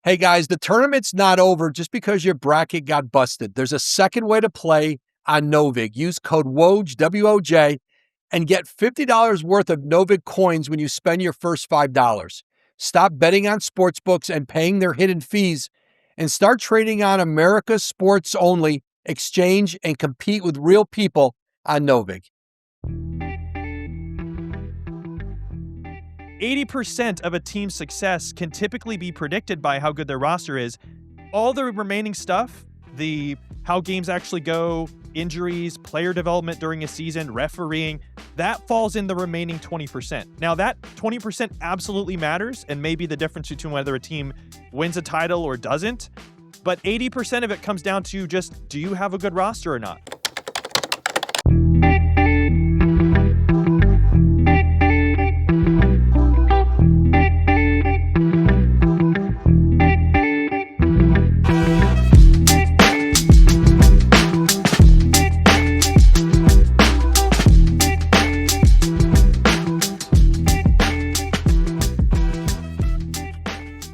Hey guys, the tournament's not over just because your bracket got busted. There's a second way to play on Novig. Use code Woj, W-O-J, and get $50 worth of Novig coins when you spend your first $5. Stop betting on sportsbooks and paying their hidden fees and start trading on America's sports only exchange and compete with real people on Novig. 80% of a team's success can typically be predicted by how good their roster is. All the remaining stuff, how games actually go, injuries, player development during a season, refereeing, that falls in the remaining 20%. Now that 20% absolutely matters and may be the difference between whether a team wins a title or doesn't. But 80% of it comes down to just, do you have a good roster or not?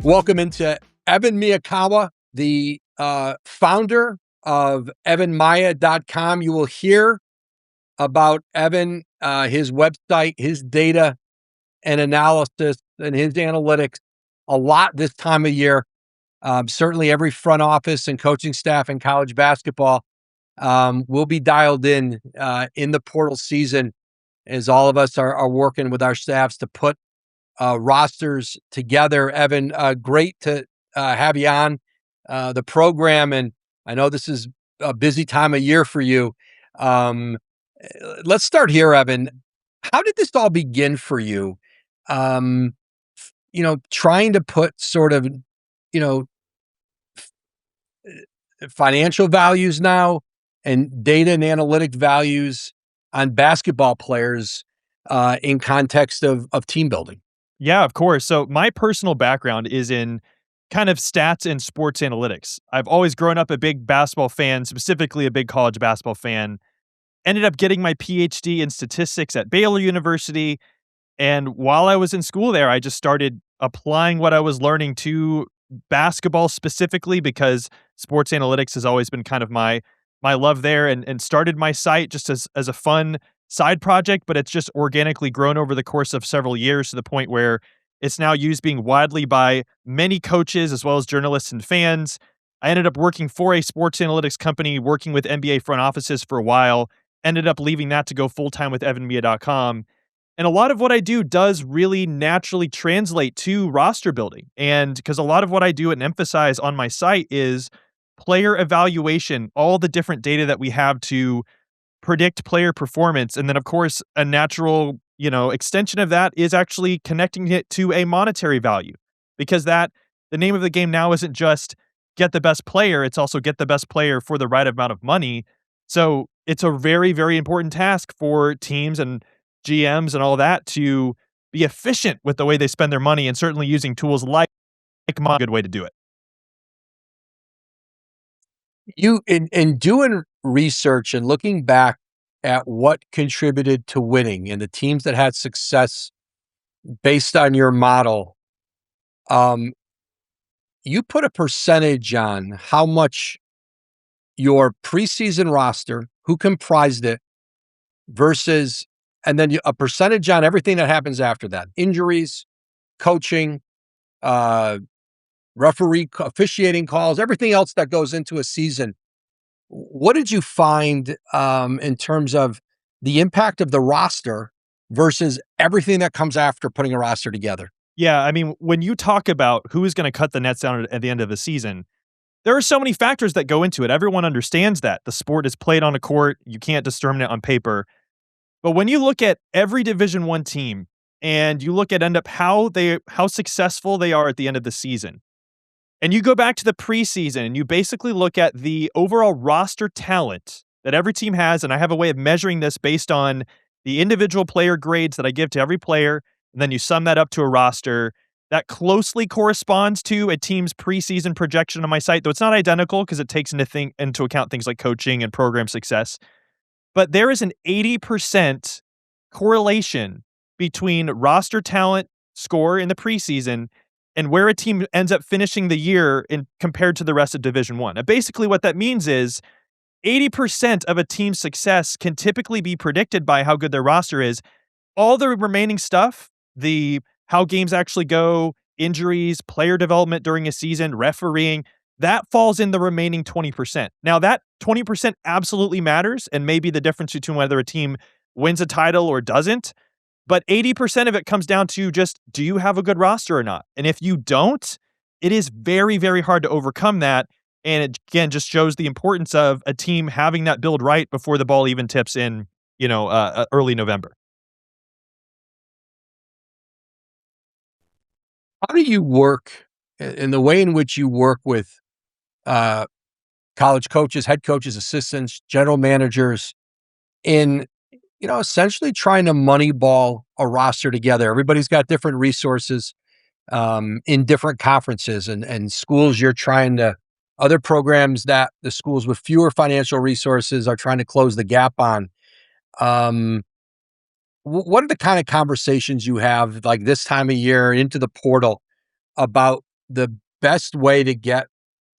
Welcome into Evan Miyakawa, the founder of evanmaya.com. You will hear about Evan, his website, his data and analysis, and his analytics a lot this time of year. Certainly every front office and coaching staff in college basketball will be dialed in the portal season as all of us are working with our staffs to put rosters together. Evan, great to have you on the program. And I know this is a busy time of year for you. Let's start here, Evan. How did this all begin for you? Trying to put sort of, financial values now and data and analytic values on basketball players in context of team building. Yeah, of course. So my personal background is in kind of stats and sports analytics. I've always grown up a big basketball fan, specifically a big college basketball fan. Ended up getting my PhD in statistics at Baylor University. And while I was in school there, I just started applying what I was learning to basketball specifically because sports analytics has always been kind of my love there, and started my site just as a fun side project, but it's just organically grown over the course of several years to the point where it's now used being widely by many coaches as well as journalists and fans. I ended up working for a sports analytics company, working with NBA front offices for a while, ended up leaving that to go full-time with evanmia.com. And a lot of what I do does really naturally translate to roster building. And because a lot of what I do and emphasize on my site is player evaluation, all the different data that we have to predict player performance. And then, of course, a natural, extension of that is actually connecting it to a monetary value, because the name of the game now isn't just get the best player. It's also get the best player for the right amount of money. So it's a very, very important task for teams and GMs and all that to be efficient with the way they spend their money, and certainly using tools like a good way to do it. You in doing research and looking back at what contributed to winning and the teams that had success based on your model, you put a percentage on how much your preseason roster, who comprised it, versus, and then a percentage on everything that happens after that: injuries, coaching, referee officiating calls, everything else that goes into a season. What did you find in terms of the impact of the roster versus everything that comes after putting a roster together? Yeah, I mean, when you talk about who is going to cut the nets down at the end of the season, there are so many factors that go into it. Everyone understands that. The sport is played on a court. You can't determine it on paper. But when you look at every Division I team and you look at how successful they are at the end of the season, and you go back to the preseason and you basically look at the overall roster talent that every team has, and I have a way of measuring this based on the individual player grades that I give to every player, and then you sum that up to a roster that closely corresponds to a team's preseason projection on my site, though it's not identical because it takes into account things like coaching and program success. But there is an 80% correlation between roster talent score in the preseason and where a team ends up finishing the year in compared to the rest of Division 1. And basically what that means is 80% of a team's success can typically be predicted by how good their roster is. All the remaining stuff, the how games actually go, injuries, player development during a season, refereeing, that falls in the remaining 20%. Now, that 20% absolutely matters and may be the difference between whether a team wins a title or doesn't. But 80% of it comes down to just, do you have a good roster or not? And if you don't, it is very, very hard to overcome that. And it, again, just shows the importance of a team having that build right before the ball even tips in, early November. How do you work in the way in which you work with uh, college coaches, head coaches, assistants, general managers in, essentially trying to moneyball a roster together? Everybody's got different resources in different conferences and schools. Other programs that the schools with fewer financial resources are trying to close the gap on. Um, what are the kind of conversations you have like this time of year into the portal about the best way to get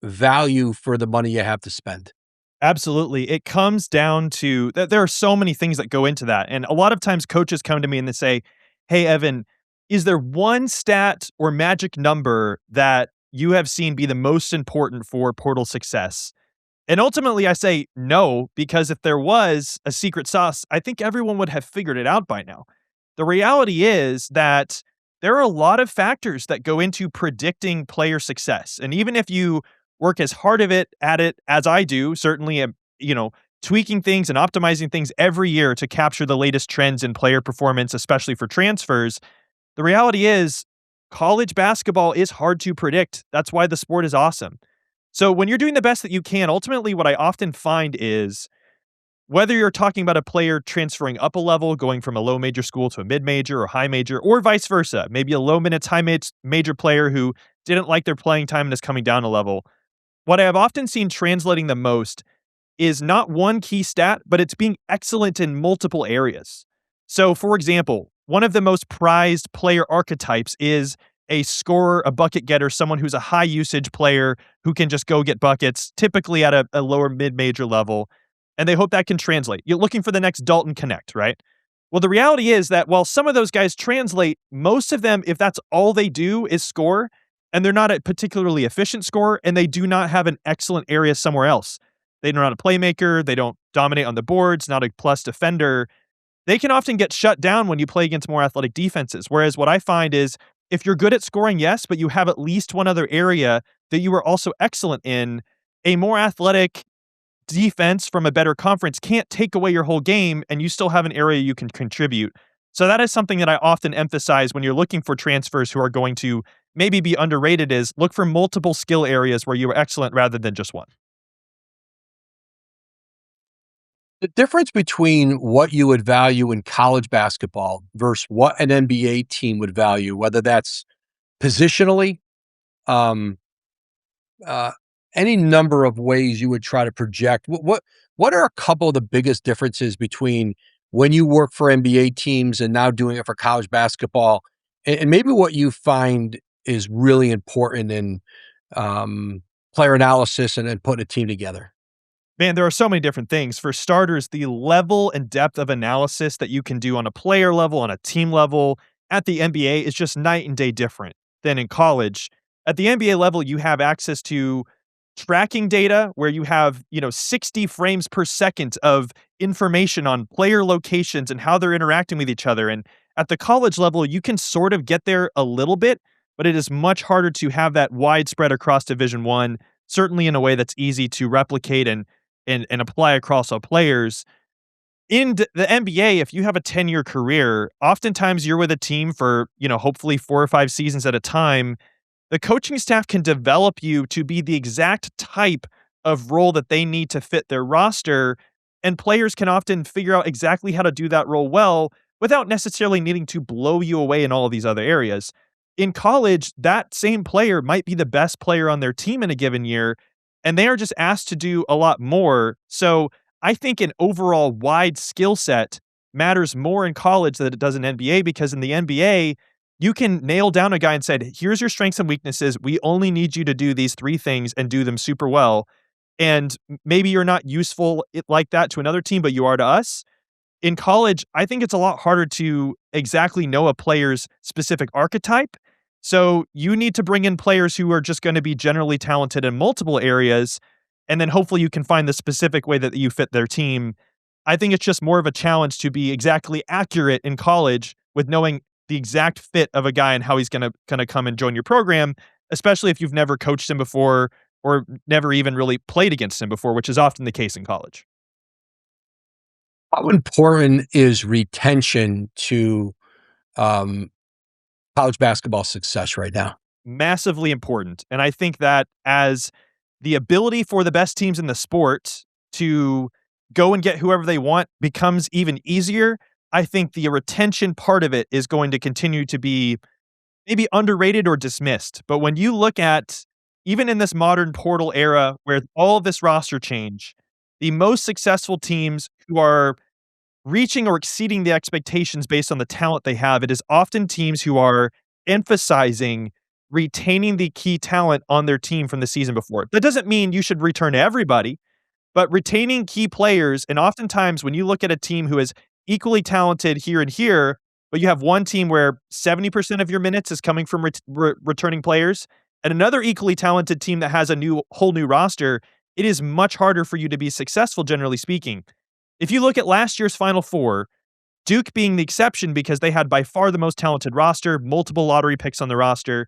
value for the money you have to spend? Absolutely. It comes down to that there are so many things that go into that. And a lot of times coaches come to me and they say, "Hey, Evan, is there one stat or magic number that you have seen be the most important for portal success?" And ultimately, I say no, because if there was a secret sauce, I think everyone would have figured it out by now. The reality is that there are a lot of factors that go into predicting player success. And even if you work as hard at it as I do, certainly, tweaking things and optimizing things every year to capture the latest trends in player performance, especially for transfers, the reality is college basketball is hard to predict. That's why the sport is awesome. So when you're doing the best that you can, ultimately what I often find is whether you're talking about a player transferring up a level, going from a low major school to a mid major or high major, or vice versa, maybe a low minutes, major player who didn't like their playing time and is coming down a level. What I have often seen translating the most is not one key stat, but it's being excellent in multiple areas. So, for example, one of the most prized player archetypes is a scorer, a bucket getter, someone who's a high usage player who can just go get buckets, typically at a lower mid major level. And they hope that can translate. You're looking for the next Dalton Connect, right? Well, the reality is that while some of those guys translate, most of them, if that's all they do is score, and they're not a particularly efficient scorer, and they do not have an excellent area somewhere else. They're not a playmaker, they don't dominate on the boards, not a plus defender. They can often get shut down when you play against more athletic defenses. Whereas what I find is if you're good at scoring, yes, but you have at least one other area that you are also excellent in, a more athletic defense from a better conference can't take away your whole game, and you still have an area you can contribute. So that is something that I often emphasize when you're looking for transfers who are going to maybe be underrated is look for multiple skill areas where you are excellent rather than just one. The difference between what you would value in college basketball versus what an NBA team would value, whether that's positionally, um, uh, any number of ways you would try to project. What are a couple of the biggest differences between when you work for NBA teams and now doing it for college basketball, and maybe what you find is really important in um, player analysis and putting a team together? Man, there are so many different things. For starters, the level and depth of analysis that you can do on a player level, on a team level at the NBA is just night and day different than in college. At the NBA level, you have access to tracking data where you have, 60 frames per second of information on player locations and how they're interacting with each other. And at the college level, you can sort of get there a little bit, but it is much harder to have that widespread across Division 1, certainly in a way that's easy to replicate and apply across all players. In the NBA, if you have a 10-year career, oftentimes you're with a team for, hopefully 4 or 5 seasons at a time. The coaching staff can develop you to be the exact type of role that they need to fit their roster, and players can often figure out exactly how to do that role well without necessarily needing to blow you away in all of these other areas. In college, that same player might be the best player on their team in a given year, and they are just asked to do a lot more. So I think an overall wide skill set matters more in college than it does in NBA because in the NBA, you can nail down a guy and said, here's your strengths and weaknesses. We only need you to do these three things and do them super well. And maybe you're not useful like that to another team, but you are to us. In college, I think it's a lot harder to exactly know a player's specific archetype. So you need to bring in players who are just going to be generally talented in multiple areas. And then hopefully you can find the specific way that you fit their team. I think it's just more of a challenge to be exactly accurate in college with knowing the exact fit of a guy and how he's gonna come and join your program, especially if you've never coached him before or never even really played against him before, which is often the case in college. How important is retention to um, college basketball success right now? Massively important. And I think that as the ability for the best teams in the sport to go and get whoever they want becomes even easier, I think the retention part of it is going to continue to be maybe underrated or dismissed. But when you look at even in this modern portal era where all of this roster change, the most successful teams who are reaching or exceeding the expectations based on the talent they have, it is often teams who are emphasizing retaining the key talent on their team from the season before. That doesn't mean you should return everybody, but retaining key players, and oftentimes when you look at a team who is equally talented here and here, but you have one team where 70% of your minutes is coming from returning players, and another equally talented team that has a whole new roster, it is much harder for you to be successful, generally speaking. If you look at last year's Final Four, Duke being the exception because they had by far the most talented roster, multiple lottery picks on the roster.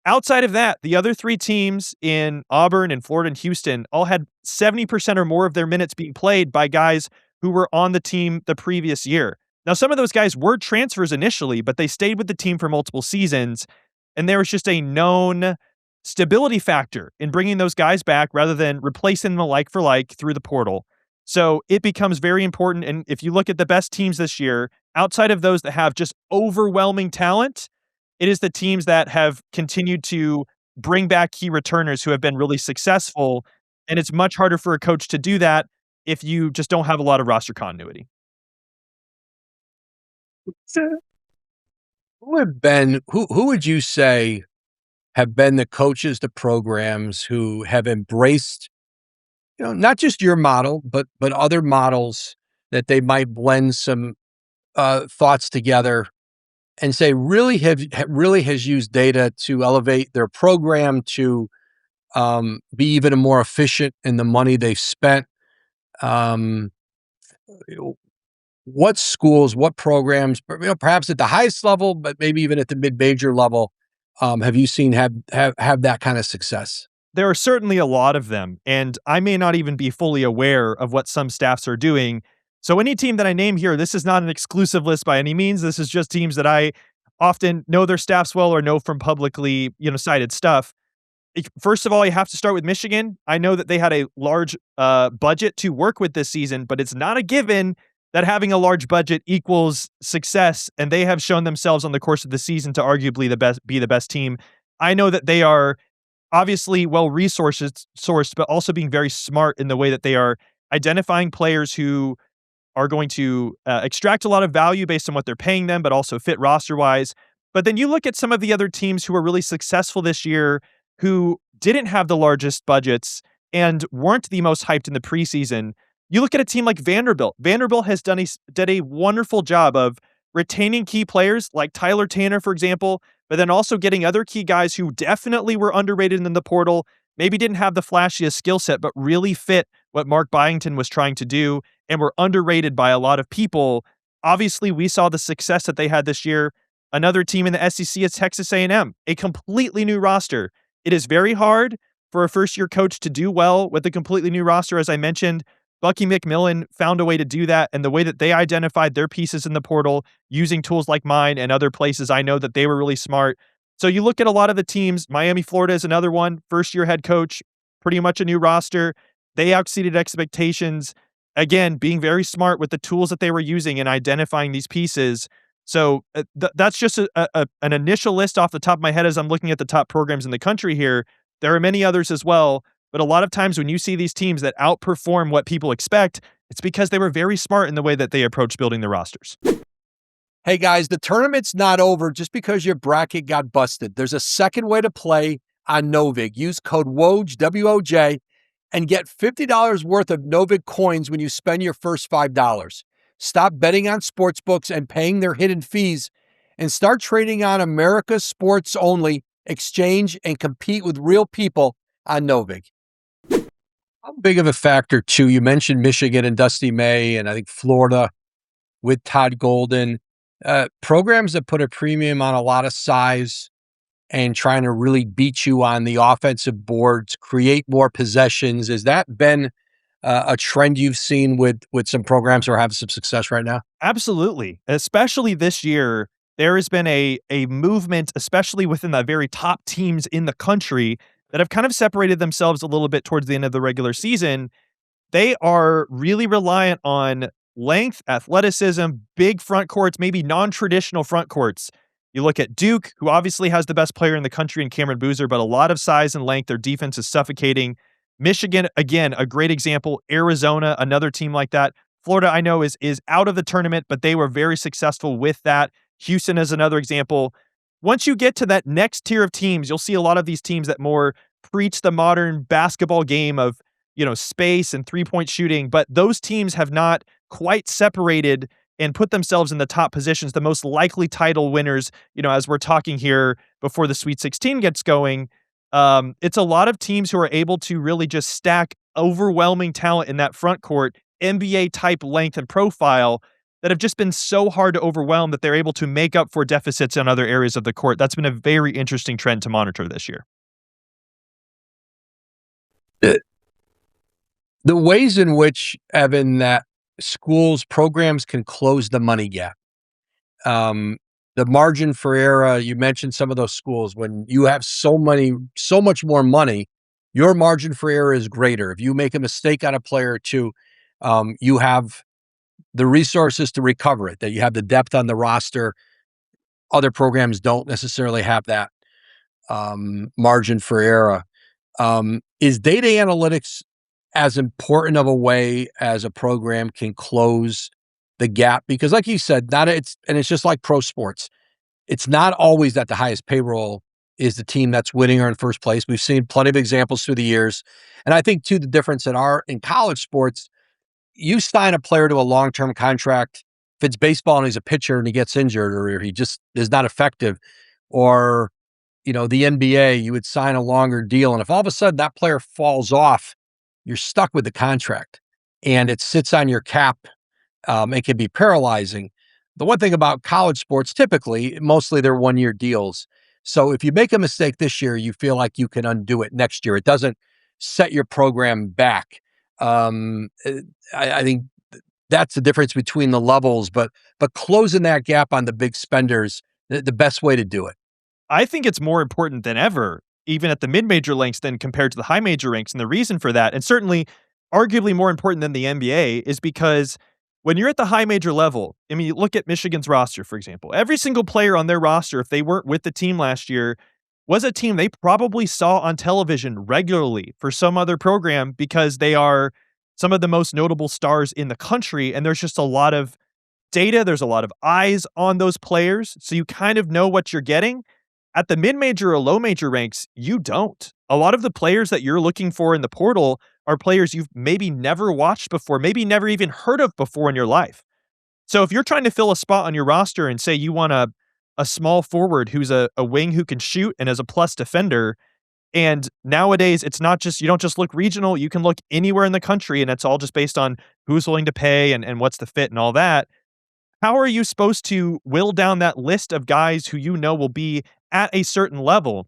Outside of that, the other three teams in Auburn and Florida and Houston all had 70% or more of their minutes being played by guys who were on the team the previous year. Now, some of those guys were transfers initially, but they stayed with the team for multiple seasons. And there was just a known stability factor in bringing those guys back rather than replacing them like for like through the portal. So it becomes very important. And if you look at the best teams this year, outside of those that have just overwhelming talent, it is the teams that have continued to bring back key returners who have been really successful. And it's much harder for a coach to do that if you just don't have a lot of roster continuity. So, who would you say have been the coaches, the programs who have embraced, not just your model, but other models that they might blend some thoughts together and say really has used data to elevate their program to be even more efficient in the money they've spent. Um, what schools, what programs, perhaps at the highest level, but maybe even at the mid-major level, have you seen have that kind of success? There are certainly a lot of them, and I may not even be fully aware of what some staffs are doing. So any team that I name here, this is not an exclusive list by any means. This is just teams that I often know their staffs well or know from publicly, cited stuff. First of all, you have to start with Michigan. I know that they had a large budget to work with this season, but it's not a given that having a large budget equals success, and they have shown themselves on the course of the season to arguably be the best team. I know that they are obviously well sourced, but also being very smart in the way that they are identifying players who are going to extract a lot of value based on what they're paying them, but also fit roster wise. But then you look at some of the other teams who were really successful this year who didn't have the largest budgets and weren't the most hyped in the preseason. You look at a team like Vanderbilt. Vanderbilt has did a wonderful job of retaining key players like Tyler Tanner, for example, but then also getting other key guys who definitely were underrated in the portal, maybe didn't have the flashiest skill set, but really fit what Mark Byington was trying to do and were underrated by a lot of people. Obviously, we saw the success that they had this year. Another team in the SEC is Texas A&M, a completely new roster. It is very hard for a first-year coach to do well with a completely new roster, as I mentioned. Bucky McMillan found a way to do that, and the way that they identified their pieces in the portal using tools like mine and other places, I know that they were really smart. So you look at a lot of the teams, Miami, Florida is another one, first-year head coach, pretty much a new roster. They exceeded expectations, again, being very smart with the tools that they were using and identifying these pieces. So that's just an initial list off the top of my head as I'm looking at the top programs in the country here. There are many others as well. But a lot of times when you see these teams that outperform what people expect, it's because they were very smart in the way that they approach building their rosters. Hey guys, the tournament's not over just because your bracket got busted. There's a second way to play on Novig. Use code Woj, W-O-J, and get $50 worth of Novig coins when you spend your first $5. Stop betting on sports books and paying their hidden fees and start trading on America's sports only exchange and compete with real people on Novig. How big of a factor, too? You mentioned Michigan and Dusty May, and I think Florida with Todd Golden. Programs that put a premium on a lot of size and trying to really beat you on the offensive boards, create more possessions. Has that been a trend you've seen with some programs that are having some success right now? Absolutely. Especially this year, there has been a movement, especially within the very top teams in the country, that have kind of separated themselves a little bit towards the end of the regular season. They are really reliant on length, athleticism, big front courts, maybe non-traditional front courts. You look at Duke, who obviously has the best player in the country in Cameron Boozer, but a lot of size and length. Their defense is suffocating. Michigan, again, a great example. Arizona, another team like that. Florida, I know, is out of the tournament, but they were very successful with that. Houston is another example. Once you get to that next tier of teams, you'll see a lot of these teams that more preach the modern basketball game of, space and three-point shooting, but those teams have not quite separated and put themselves in the top positions, the most likely title winners, as we're talking here before the Sweet 16 gets going. It's a lot of teams who are able to really just stack overwhelming talent in that front court, NBA type length and profile that have just been so hard to overwhelm that they're able to make up for deficits in other areas of the court. That's been a very interesting trend to monitor this year. The ways in which, Evan, that schools, programs can close the money gap. Um, the margin for error, you mentioned some of those schools. When you have so much more money, your margin for error is greater. If you make a mistake on a player or two, you have the resources to recover it, that you have the depth on the roster. Other programs don't necessarily have that margin for error. Is data analytics as important of a way as a program can close the gap? Because like you said, it's just like pro sports. It's not always that the highest payroll is the team that's winning or in first place. We've seen plenty of examples through the years. And I think too, the difference in college sports, you sign a player to a long-term contract. If it's baseball and he's a pitcher and he gets injured or he just is not effective, or the NBA, you would sign a longer deal. And if all of a sudden that player falls off, you're stuck with the contract and it sits on your cap. It can be paralyzing. The one thing about college sports, typically, mostly they're 1-year deals. So if you make a mistake this year, you feel like you can undo it next year. It doesn't set your program back. I think that's the difference between the levels, but closing that gap on the big spenders, the best way to do it. I think it's more important than ever, even at the mid-major ranks than compared to the high major ranks. And the reason for that, and certainly arguably more important than the NBA, is because when you're at the high major level, I mean, you look at Michigan's roster, for example. Every single player on their roster, if they weren't with the team last year, was a team they probably saw on television regularly for some other program because they are some of the most notable stars in the country. And there's just a lot of data. There's a lot of eyes on those players. So you kind of know what you're getting. At the mid-major or low-major ranks, you don't. A lot of the players that you're looking for in the portal are players you've maybe never watched before, maybe never even heard of before in your life. So if you're trying to fill a spot on your roster and say you want a small forward who's a wing who can shoot and is a plus defender, and nowadays it's not just, you don't just look regional, you can look anywhere in the country, and it's all just based on who's willing to pay and what's the fit and all that. How are you supposed to whittle down that list of guys who will be at a certain level?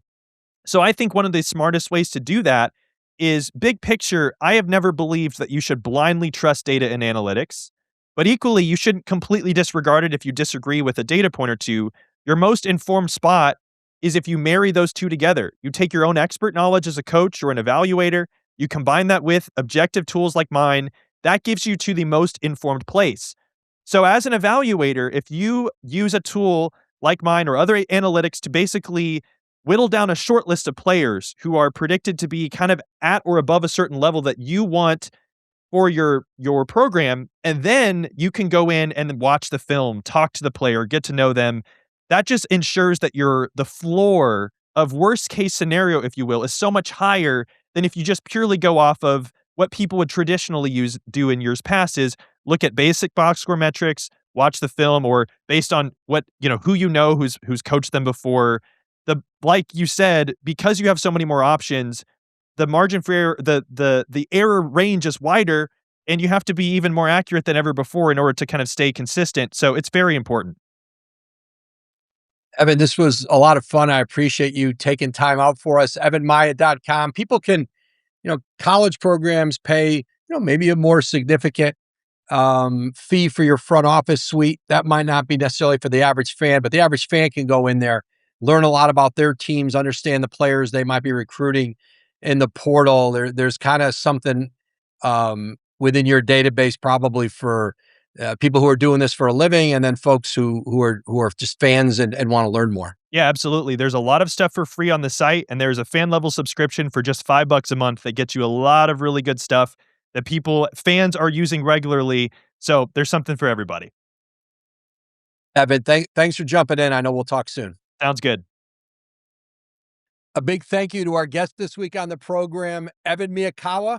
So I think one of the smartest ways to do that is big picture. I have never believed that you should blindly trust data and analytics, but equally, you shouldn't completely disregard it if you disagree with a data point or two. Your most informed spot is if you marry those two together. You take your own expert knowledge as a coach or an evaluator, you combine that with objective tools like mine, that gives you to the most informed place. So as an evaluator, if you use a tool like mine or other analytics to basically whittle down a short list of players who are predicted to be kind of at or above a certain level that you want for your program, and then you can go in and watch the film, talk to the player, get to know them. That just ensures that the floor of worst case scenario, if you will, is so much higher than if you just purely go off of what people would traditionally do in years past is look at basic box score metrics, watch the film, or based on what, who who's coached them before. Like you said, because you have so many more options, the margin for error, the error range is wider, and you have to be even more accurate than ever before in order to kind of stay consistent. So it's very important. Evan, this was a lot of fun. I appreciate you taking time out for us. EvanMaya.com. People can, college programs pay, maybe a more significant fee for your front office suite. That might not be necessarily for the average fan, but the average fan can go in there, learn a lot about their teams, understand the players they might be recruiting in the portal. There's kind of something within your database probably for people who are doing this for a living, and then folks who are just fans and want to learn more. Yeah, absolutely. There's a lot of stuff for free on the site, and there's a fan level subscription for just $5 a month that gets you a lot of really good stuff that fans are using regularly. So there's something for everybody. Evan, thanks for jumping in. I know we'll talk soon. Sounds good. A big thank you to our guest this week on the program, Evan Miyakawa.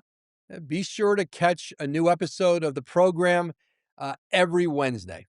Be sure to catch a new episode of the program every Wednesday.